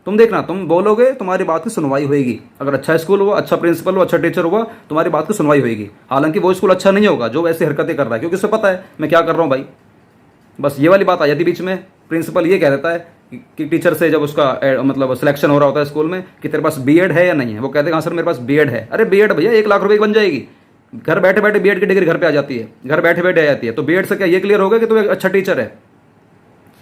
तुम देखना, तुम बोलोगे तुम्हारी बात की सुनवाई होगी। अगर अच्छा स्कूल हुआ, अच्छा प्रिंसिपल हुआ, अच्छा टीचर हुआ, तुम्हारी बात की सुनवाई होगी। हालांकि वो स्कूल अच्छा नहीं होगा जो ऐसी हरकतें कर रहा है, क्योंकि उसे पता है मैं क्या कर रहा हूँ भाई। बस ये वाली बात आ जाती बीच में। प्रिंसिपल ये कह देता है कि टीचर से, जब उसका मतलब सिलेक्शन हो रहा होता है स्कूल में, कि तेरे पास बीएड है या नहीं है, वो कहते हैं हाँ सर मेरे पास बीएड है। अरे बीएड भैया 1 लाख रुपए की बन जाएगी, घर बैठे बैठे बीएड की डिग्री घर पे आ जाती है, घर बैठे बैठे आ जाती है। तो बीएड से क्या ये क्लियर होगा कि तू एक अच्छा टीचर है।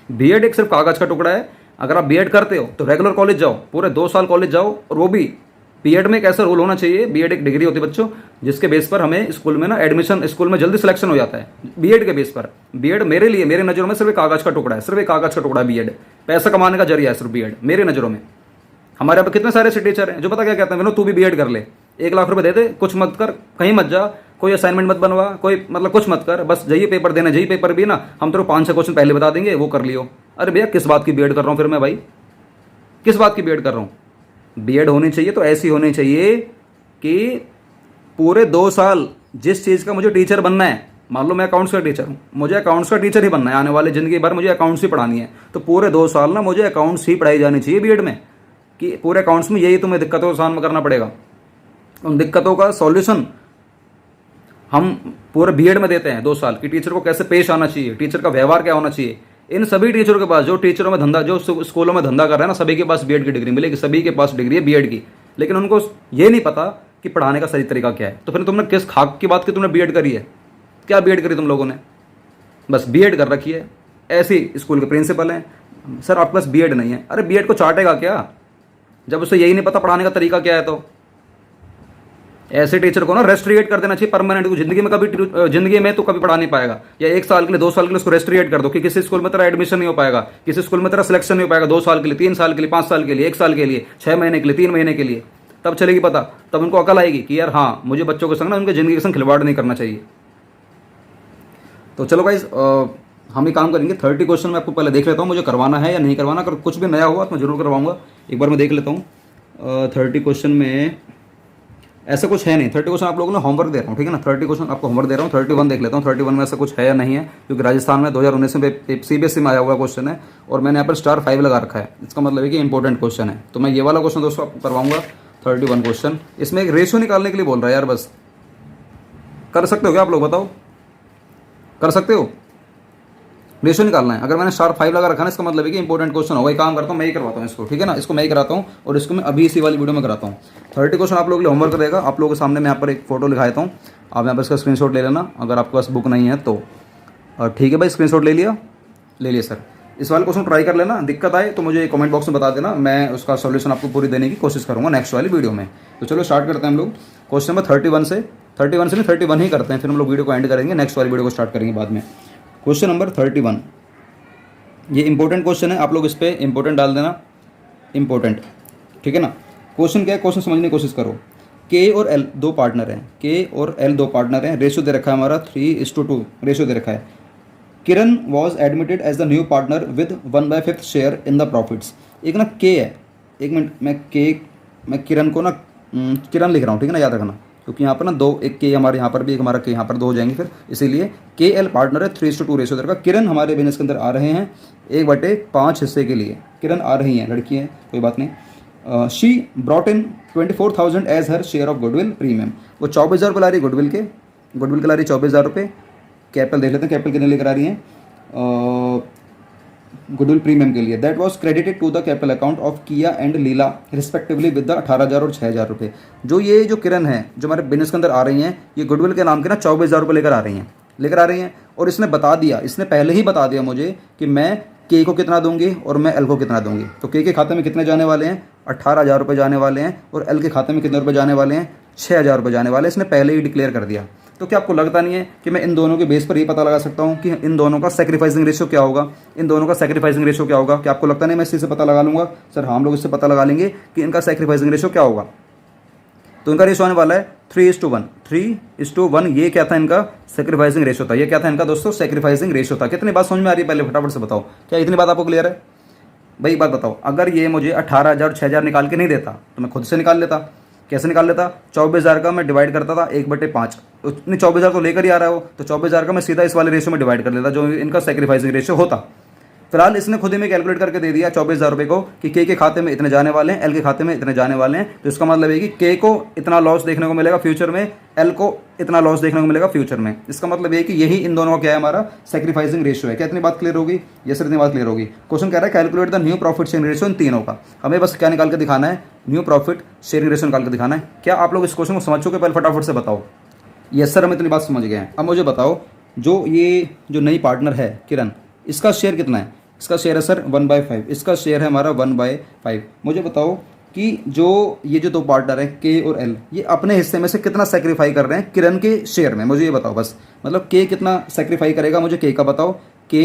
बीएड एक सिर्फ कागज का टुकड़ा है। अगर आप बीएड करते हो तो रेगुलर कॉलेज जाओ, पूरे 2 साल कॉलेज जाओ। और वो भी बीएड में एक ऐसा रूल होना चाहिए, बीएड एक डिग्री होती है बच्चों, जिसके बेस पर हमें स्कूल में ना एडमिशन, स्कूल में जल्दी सिलेक्शन हो जाता है बीएड के बेस पर। बीएड मेरे लिए, मेरे नज़रों में सिर्फ एक कागज का टुकड़ा है, सिर्फ एक कागज का टुकड़ा है बीएड। पैसा कमाने का जरिया है सिर्फ बीएड मेरे नज़रों में। हमारे यहाँ पर कितने सारे ऐसे टीचर हैं जो पता क्या कहते हैं, विनोद तू भी बीएड कर ले, 1 लाख रुपए दे दे, कुछ मत कर, कहीं मत जा, कोई असाइनमेंट मत बनवा, कोई मतलब कुछ मत कर, बस जाइए पेपर देना, जाइए पेपर भी ना हम तेरे को 5-6 क्वेश्चन पहले बता देंगे, वो कर लियो। अरे भैया किस बात की बीएड कर रहा हूँ फिर मैं भाई, किस बात की बीएड कर रहा हूँ। बीएड होनी चाहिए तो ऐसी होनी चाहिए कि पूरे 2 साल जिस चीज़ का मुझे टीचर बनना है, मान लो मैं अकाउंट्स का टीचर हूँ, मुझे अकाउंट्स का टीचर ही बनना है, आने वाले ज़िंदगी भर मुझे अकाउंट्स ही पढ़ानी है, तो पूरे 2 साल ना मुझे अकाउंट्स ही पढ़ाई जानी चाहिए बीएड में, कि पूरे अकाउंट्स में यही तुम्हें दिक्कतों का सामना करना पड़ेगा। उन दिक्कतों का सॉल्यूशन हम पूरे बीएड में देते हैं 2 साल, कि टीचर को कैसे पेश आना चाहिए, टीचर का व्यवहार क्या होना चाहिए। इन सभी टीचरों के पास, जो टीचरों में धंधा, जो स्कूलों में धंधा कर रहे हैं ना, सभी के पास बीएड की डिग्री मिलेगी, सभी के पास डिग्री है बीएड की। लेकिन उनको ये नहीं पता कि पढ़ाने का सही तरीका क्या है। तो फिर तुमने किस खाक की बात की, तुमने बीएड करी है, क्या बीएड करी तुम लोगों ने, बस बीएड कर रखी है। ऐसे स्कूल के प्रिंसिपल हैं, सर आपके पास बीएड नहीं है। अरे बीएड को चाटेगा क्या जब उसे यही नहीं पता पढ़ाने का तरीका क्या है। तो ऐसे टीचर को ना रेस्ट्रिएट कर देना चाहिए परमानेंट। जिंदगी में तो कभी पढ़ा नहीं पाएगा, या 1 साल के लिए 2 साल के लिए उसको रेस्ट्रिएट कर दो कि किसी स्कूल में तेरा एडमिशन नहीं हो पाएगा, किसी स्कूल में तेरा सिलेक्शन नहीं हो पाएगा 2 साल के लिए, 3 साल के लिए, 5 साल के लिए, 1 साल के लिए, 6 महीने के लिए, 3 महीने के लिए। तब चलेगी पता, तब उनको अकल आएगी कि यार हाँ मुझे बच्चों के संग ना उनके ज़िंदगी के संग खिलवाड़ नहीं करना चाहिए। तो चलो गाइस हम ही काम करेंगे। 30 क्वेश्चन मैं आपको पहले देख लेता हूँ मुझे करवाना है या नहीं करवाना। अगर कुछ भी नया हुआ तो मैं जरूर करवाऊंगा। एक बार मैं देख लेता हूँ 30 क्वेश्चन में ऐसा कुछ है नहीं। 30 क्वेश्चन आप लोगों ने होमवर्क दे रहा हूँ, ठीक है ना। 30 क्वेश्चन आपको होमवर्क दे रहा हूँ। 31 देख लेता हूँ 31 में ऐसा कुछ है या नहीं है, क्योंकि राजस्थान में 2019 में CBSE में आया हुआ क्वेश्चन है और मैंने यहाँ पर स्टार 5 लगा रखा है। इसका मतलब है कि इंपॉर्टेंट क्वेश्चन है। तो मैं ये वाला क्वेश्चन दोस्तों आपको करवाऊंगा 31 क्वेश्चन। इसमें एक रेशियो निकालने के लिए बोल रहा है यार, बस कर सकते हो क्या आप लोग, बताओ कर सकते हो? रेशियो निकालना है। अगर मैंने स्टार 5 लगा रखा है इसका मतलब है कि इंपॉर्टेंट क्वेश्चन होगा। एक काम करता हूँ मैं ही करवाता हूँ इसको, ठीक है ना। इसको मैं ही कराता हूँ और इसको मैं अभी इसी वाली वीडियो में कराता हूँ। 30 क्वेश्चन आप लोगों के लिए होमवर्क रहेगा। आप लोगों के सामने मैं यहाँ पर एक फोटो लिखाता हूँ, आप यहाँ पर इसका स्क्रीनशॉट ले लेना अगर आपके पास बुक नहीं है तो। ठीक है भाई, स्क्रीनशॉट ले लिया सर। इस वाले क्वेश्चन ट्राई कर लेना, दिक्कत आए तो मुझे कमेंट बॉक्स में बता देना, मैं उसका सॉल्यूशन आपको पूरी देने की कोशिश करूँगा नेक्स्ट वाली वीडियो में। तो चलो स्टार्ट करते हैं हम लोग क्वेश्चन नंबर 31 से। 31 से नहीं 31 ही करते हैं, फिर हम लोग वीडियो को एंड करेंगे, नेक्स्ट वाली वीडियो को स्टार्ट करेंगे बाद में। क्वेश्चन नंबर 31 ये इंपॉर्टेंट क्वेश्चन है, आप लोग इस पर इंपॉर्टेंट डाल देना, इंपॉर्टेंट, ठीक है ना। क्वेश्चन क्या है, क्वेश्चन समझने की कोशिश करो। के और एल 2 पार्टनर हैं, के और एल 2 पार्टनर हैं। रेशियो दे रखा है हमारा 3:2 रेशियो दे रखा है। Kiran was admitted as the new partner with 1/5 share in the profits. एक ना के है, एक मिनट, मैं किरण को ना किरण लिख रहा हूँ, ठीक है ना, याद रखना, क्योंकि यहाँ पर ना 2 एक के हमारे यहाँ पर भी, एक हमारा के यहाँ पर 2 हो जाएंगे फिर, इसीलिए के एल पार्टनर है 3:2 रेशियो दे रखा। किरण हमारे बिजनेस के अंदर आ रहे हैं 1/5 हिस्से के लिए। किरण आ रही हैं, लड़की है, कोई बात नहीं। She brought in 24,000 as her share of goodwill premium. वो 24,000 रुपये ला रही है गुडविल के ला रही 24,000 रुपये। कैपिटल देख लेते हैं, कैपिटल कितने लेकर आ रही हैं गुडविल प्रीमियम के लिए। That was credited to the capital account of Kiya and Leela respectively with the 18,000 और 6,000 रुपये। जो किरण है जो हमारे बिजनेस के अंदर आ रही हैं, ये गुडविल के नाम के ना 24,000 रुपये लेकर आ रही हैं। और इसने बता दिया, इसने पहले ही बता दिया मुझे कि मैं के को कितना दूंगी और मैं एल को कितना दूंगी। तो के खाते में कितने जाने वाले हैं, 18,000 रुपये जाने वाले हैं, और एल के खाते में कितने रुपये जाने वाले हैं, 6,000 रुपये जाने वाले हैं। इसने पहले ही डिक्लेयर कर दिया। तो क्या आपको लगता नहीं है कि मैं इन दोनों के बेस पर ये पता लगा सकता हूँ कि इन दोनों का सैक्रिफाइसिंग रेशियो क्या होगा, क्या आपको लगता नहीं मैं इसी से पता लगा लूँगा? सर हम लोग इससे पता लगा लेंगे कि इनका सैक्रिफाइसिंग रेशियो क्या होगा। तो इनका रेशियो आने वाला है 3:1। ये क्या था, इनका सैक्रिफाइसिंग रेशियो था। ये क्या था इनका दोस्तों, सैक्रिफाइसिंग रेशियो था। कितनी बात समझ में आ रही है पहले फटाफट से बताओ, क्या इतनी बात आपको क्लियर है भाई? बात बताओ, अगर ये मुझे 18,000 6,000 निकाल के नहीं देता तो मैं खुद से निकाल लेता। कैसे निकाल लेता? 24,000 का मैं डिवाइड करता था 1/5। उतनी 24,000 तो लेकर ही आ रहा हो, तो 24,000 का मैं सीधा इस वाले रेशियो में डिवाइड कर लेता जो इनका सैक्रिफाइसिंग रेशियो होता। फिलहाल इसने खुद ही में कैलकुलेट करके दे दिया 24,000 रुपये को कि के खाते में इतने जाने वाले हैं, एल के खाते में इतने जाने वाले हैं। तो इसका मतलब है कि के को इतना लॉस देखने को मिलेगा फ्यूचर में, एल को इतना लॉस देखने को मिलेगा फ्यूचर में। इसका मतलब है कि यही इन दोनों का क्या है, हमारा सैक्रिफाइसिंग रेशियो है। क्या इतनी बात क्लियर होगी? ये सर इतनी बात क्लियर होगी। क्वेश्चन कह रहा है calculate the new profit sharing ratio in तीनों का। हमें बस क्या निकाल के दिखाना है, न्यू प्रॉफिट शेयरिंग रेशियो निकाल के दिखाना है। क्या आप लोग इस क्वेश्चन को समझ चुके? पहले फटाफट से बताओ। यस सर हम इतनी बात समझ गए हैं। अब मुझे बताओ जो नई पार्टनर है किरण, इसका शेयर कितना है? इसका शेयर है सर 1/5। इसका शेयर है हमारा 1/5। मुझे बताओ कि ये जो 2 पार्टनर हैं के और एल, ये अपने हिस्से में से कितना सेक्रीफाई कर रहे हैं किरण के शेयर में, मुझे ये बताओ बस। मतलब के कितना सेक्रीफाई करेगा, मुझे के का बताओ। के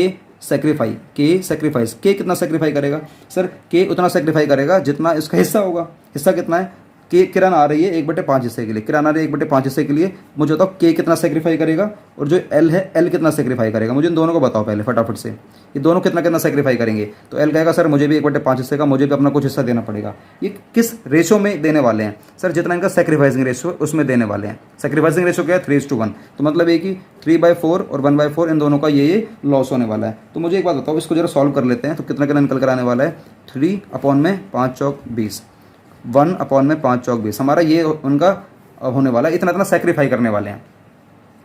कितना सेक्रीफाई करेगा? सर के उतना सेक्रीफाई करेगा जितना इसका हिस्सा होगा। हिस्सा कितना है? के किरण आ रही है 1/5 हिस्से के लिए, किरण आ रही है 1/5 हिस्से के लिए। मुझे बताओ के कितना सेक्रीफाई करेगा, और जो एल है एल कितना सेक्रीफाई करेगा। मुझे इन दोनों को बताओ पहले फटाफट से, ये दोनों कितना कितना सेक्रीफाई करेंगे। तो एल कहेगा सर मुझे भी 1/5 हिस्से का, मुझे भी अपना कुछ हिस्सा देना पड़ेगा। ये किस रेशो में देने वाले हैं? सर जितना इनका सेक्रीफाइसिंग रेशो उसमें देने वाले हैं। सेक्रीफाइसिंग रेशो क्या है? 3:1। तो मतलब ये कि 3/4 और 1/4 इन दोनों का ये लॉस होने वाला है। तो मुझे एक बात बताओ, इसको जरा सॉल्व कर लेते हैं। तो कितना कितना निकल कर आने वाला है? 3/5 चौक 20, 1/5 चौक 20 हमारा ये उनका होने वाला है। इतना सेक्रीफाई करने वाले हैं।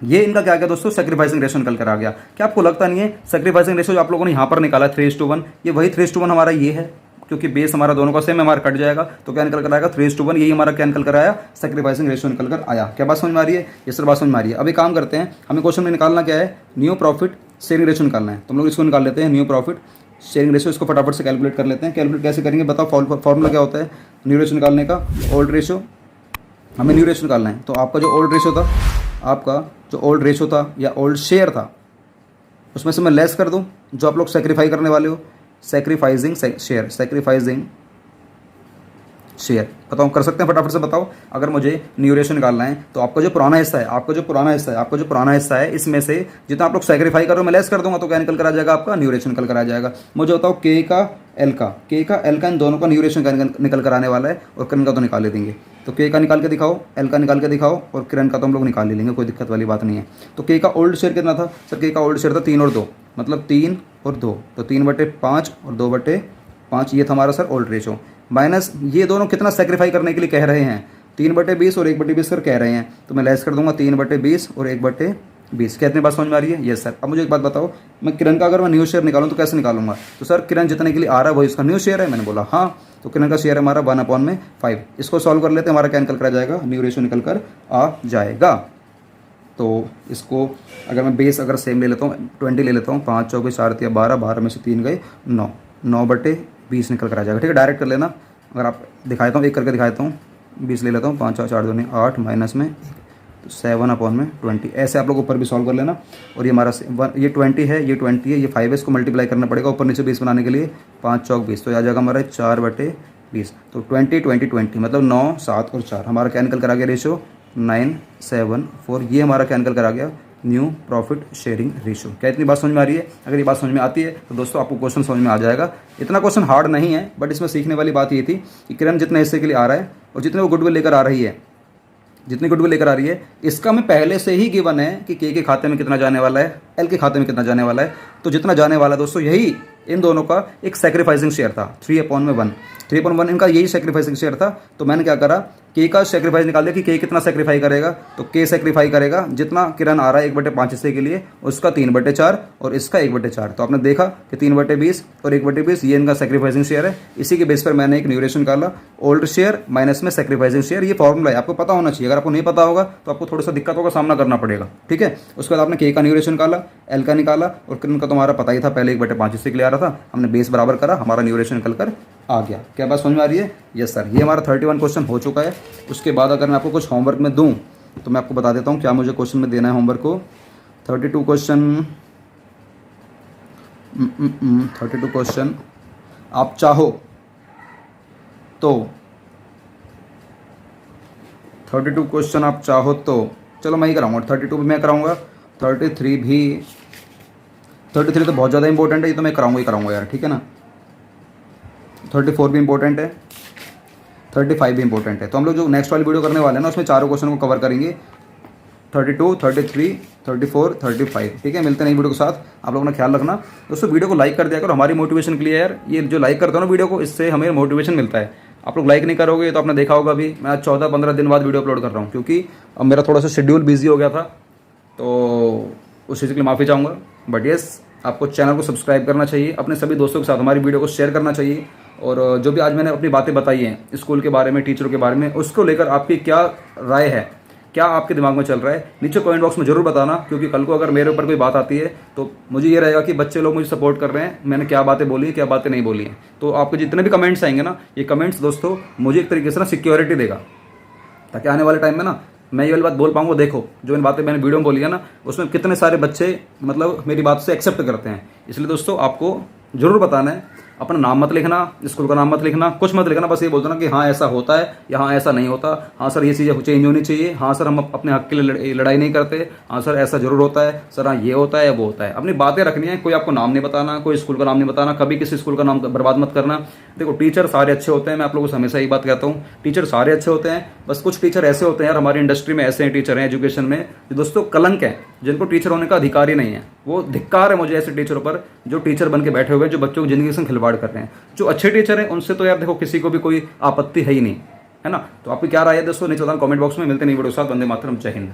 ये इनका क्या गया दोस्तों, सेक्रीफाइसिंग रेशो निकल कर आ गया। क्या आपको लगता नहीं है सेक्रीफाइसिंग रेशो जो आप लोगों ने यहाँ पर निकाला 3:1, ये वही 3:1 हमारा ये है, क्योंकि बेस हमारा दोनों का सेम, हमारा कट जाएगा तो क्या निकल कर आएगा 3:1। यही हमारा क्या निकल कर आया, सेक्रीफाइसिंग रेशो निकल कर आया। क्या बात समझ में आ रही है? ये सर बात समझ में आ रही है। अभी काम करते हैं, हमें क्वेश्चन में निकालना क्या है, न्यू प्रॉफिट शेयरिंग रेशो निकालना है। तो हम लोग इसको निकाल लेते हैं, न्यू प्रॉफिट शेयरिंग रेशियो, इसको फटाफट से कैलकुलेट कर लेते हैं। कैलकुलेट कैसे करेंगे बताओ, फॉर्मूला क्या होता है न्यू रेशियो निकालने का? ओल्ड रेशियो, हमें न्यू रेशियो निकालना है। तो आपका जो ओल्ड रेशियो था, आपका जो ओल्ड रेशियो था या ओल्ड शेयर था, उसमें से मैं लेस कर दूं जो आप लोग सेक्रीफाई करने वाले हो, सेक्रीफाइजिंग शेयर, सेक्रीफाइजिंग शेयर। बताओ, कर सकते हैं फटाफट से बताओ। अगर मुझे न्यू रेशियो निकालना है तो आपका जो पुराना हिस्सा है, आपका जो पुराना हिस्सा है, इसमें से जितना आप लोग सेक्रीफाई करो मैं लेस कर दूंगा, तो क्या निकल कर आ जाएगा? आपका न्यू रेशियो निकल कर आ जाएगा। मुझे बताओ के का एल का इन दोनों का न्यू रेशियो निकल कर आने वाला है, और किरण का तो निकाल ही देंगे। तो के का निकाल के दिखाओ, एल का निकाल के दिखाओ, और किरण का तो हम लोग निकाल ही लेंगे, कोई दिक्कत वाली बात नहीं है। तो के का ओल्ड शेयर कितना था सर? के का ओल्ड शेयर था 3 और 2, मतलब 3 और 2, तो 3/5 और 2/5, ये था हमारा सर ओल्ड रेशियो। माइनस ये दोनों कितना सेक्रीफाई करने के लिए कह रहे हैं? 3/20 और 1/20 सर कह रहे हैं, तो मैं लेस कर दूंगा 3/20 और 1/20। क्या इतनी बात समझ में आ रही है? Yes sir. अब मुझे एक बात बताओ, मैं किरण का अगर मैं न्यू शेयर निकालूं तो कैसे निकालूंगा? तो सर किरण जितने के लिए आ रहा है वही इसका न्यू शेयर है। मैंने बोला हाँ, तो किरण का शेयर है हमारा 1/5। इसको सॉल्व कर लेते हैं, हमारा क्या निकल कर आ जाएगा? न्यू रेशियो निकल कर आ जाएगा। तो इसको अगर मैं बेस अगर सेम ले लेता हूँ, 20 ले लेता हूँ, 5 चौके 4 या 12, 12 में से 3 गए 9, 9/20 निकल कर आ जाएगा। ठीक है, डायरेक्ट कर लेना। अगर आप दिखाता हूँ, एक करके दिखाता हूँ, 20 ले लेता हूँ, 5 4 2 8 माइनस में 7/20। ऐसे आप लोग ऊपर भी सॉल्व कर लेना। और ये हमारा ये 20 है, ये 20 है, ये 5 है, इसको मल्टीप्लाई करना पड़ेगा ऊपर नीचे 20 बनाने के लिए। 5 चौक 20, तो आ जाएगा हमारा 4/20। तो 20 20 20 मतलब 9 7 और 4, हमारा क्या निकल कर आ गया रेशियो? 9/7/4। ये हमारा क्या निकल कर आ गया? New profit sharing ratio. क्या इतनी बात समझ में आ रही है? अगर ये बात समझ में आती है तो दोस्तों आपको क्वेश्चन समझ में आ जाएगा। इतना क्वेश्चन हार्ड नहीं है, बट इसमें सीखने वाली बात ये थी कि किरण जितने हिस्से के लिए आ रहा है और जितने वो गुडविल लेकर आ रही है, जितनी गुडविल लेकर आ रही है, इसका मैं पहले से ही गिवन है कि के खाते में कितना जाने वाला है, एल के खाते में कितना जाने वाला है। तो जितना जाने वाला है दोस्तों, यही इन दोनों का एक सेक्रीफाइसिंग शेयर था। 3/1, 3/1 इनका यही सेक्रीफाइसिंग शेयर था। तो मैंने क्या करा, के का सेक्रीफाइस निकाल दिया कि के कितना सेक्रीफाई करेगा। तो के सेक्रीफाई करेगा जितना किरण आ रहा है 1/5 हिस्से के लिए, उसका 3/4 और इसका 1/4। तो आपने देखा कि 3/20 और 1/20 ये इनका सेक्रीफाइसिंग शेयर है। इसी के बेस पर मैंने एक न्यू रेशियो निकाला, ओल्ड शेयर माइनस में सेक्रीफाइसिंग शेयर। ये फॉर्मूला है, आपको पता होना चाहिए। अगर आपको नहीं पता होगा तो आपको थोड़ा सा दिक्कतों का सामना करना पड़ेगा। ठीक है, उसके बाद आपने के का न्यू रेशियो निकाला, एल का निकाला, और किरण का तो हमारा पता ही था, पहले 1/5 हिस्से के लिए आ रहा था, हमने बेस बराबर करा, हमारा न्यू रेशियो निकल कर आ गया। क्या बात समझ में आ रही है? Yes sir. ये हमारा 31 क्वेश्चन हो चुका है। उसके बाद अगर मैं आपको कुछ होमवर्क में दूं तो मैं आपको बता देता हूं क्या मुझे क्वेश्चन में देना है होमवर्क को। 32 क्वेश्चन आप चाहो तो 32 क्वेश्चन आप चाहो तो चलो मैं ही कराऊंगा। 32 भी मैं कराऊंगा, 33 भी, 33 तो बहुत ज़्यादा इंपॉर्टेंट है, ये तो मैं कराऊंगा ही कराऊंगा यार। ठीक है ना, 34 भी इंपॉर्टेंट है, 35 भी इंपॉर्टेंट है। तो हम लोग जो नेक्स्ट वाली वीडियो करने वाले हैं ना, उसमें चारों क्वेश्चन को कवर करेंगे, 32, 33, 34, 35। ठीक है, मिलते हैं नई वीडियो के साथ। आप लोगों ने ख्याल रखना दोस्तों, वीडियो को लाइक कर दिया करो, हमारी मोटिवेशन के लिए यार। ये जो लाइक करते हो ना वीडियो को, इससे हमें मोटिवेशन मिलता है। आप लोग लाइक नहीं करोगे तो आपने देखा होगा अभी मैं 14-15 दिन बाद वीडियो अपलोड कर रहा हूँ, क्योंकि अब मेरा थोड़ा सा शेड्यूल बिजी हो गया था, तो उस चीज़ के लिए माफ़ी चाहूँगा। बट येस, आपको चैनल को सब्सक्राइब करना चाहिए, अपने सभी दोस्तों के साथ हमारी वीडियो को शेयर करना चाहिए। और जो भी आज मैंने अपनी बातें बताई हैं स्कूल के बारे में, टीचरों के बारे में, उसको लेकर आपकी क्या राय है, क्या आपके दिमाग में चल रहा है, नीचे कमेंट बॉक्स में जरूर बताना। क्योंकि कल को अगर मेरे ऊपर कोई बात आती है तो मुझे ये रहेगा कि बच्चे लोग मुझे सपोर्ट कर रहे हैं, मैंने क्या बातें बोली हैं, क्या बातें नहीं बोली हैं। तो आपके जितने भी कमेंट्स आएंगे ना, ये कमेंट्स दोस्तों मुझे एक तरीके से ना सिक्योरिटी देगा, ताकि आने वाले टाइम में ना मैं ये वाली बात बोल पाऊंगा। देखो, जो इन बातें मैंने वीडियो में बोली है ना, उसमें कितने सारे बच्चे मतलब मेरी बात से एक्सेप्ट करते हैं। इसलिए दोस्तों आपको जरूर बताना है, अपना नाम मत लिखना, स्कूल का नाम मत लिखना, कुछ मत लिखना, बस ये बोल देना कि हाँ ऐसा होता है या हाँ ऐसा नहीं होता, हाँ सर ये चीज़ें चेंज होनी चाहिए, हाँ सर हम अपने हक के लिए लड़ाई नहीं करते, हाँ सर ऐसा जरूर होता है, सर हाँ ये होता है या वो होता है। अपनी बातें रखनी है, कोई आपको नाम नहीं बताना, कोई स्कूल का नाम नहीं बताना, कभी किसी स्कूल का नाम बर्बाद मत करना। देखो, टीचर सारे अच्छे होते हैं, मैं आप लोगों से हमेशा यही बात कहता हूँ, टीचर सारे अच्छे होते हैं। बस कुछ टीचर ऐसे होते हैं यार, हमारी इंडस्ट्री में ऐसे हैं टीचर हैं, एजुकेशन में, जो दोस्तों कलंक है, जिनको टीचर होने का अधिकार ही नहीं है। वो धिक्कार है मुझे ऐसे टीचरों पर जो टीचर बन के बैठे हुए हैं, जो बच्चों की जिंदगी से खिलवाड़ कर रहे हैं। जो अच्छे टीचर हैं उनसे तो यार देखो किसी को भी कोई आपत्ति है ही नहीं, है ना। तो आपकी क्या राय है दोस्तों, नीचे बताना कमेंट बॉक्स में। मिलते नहीं वीडियो के साथ। वंदे मातरम, जय हिंद।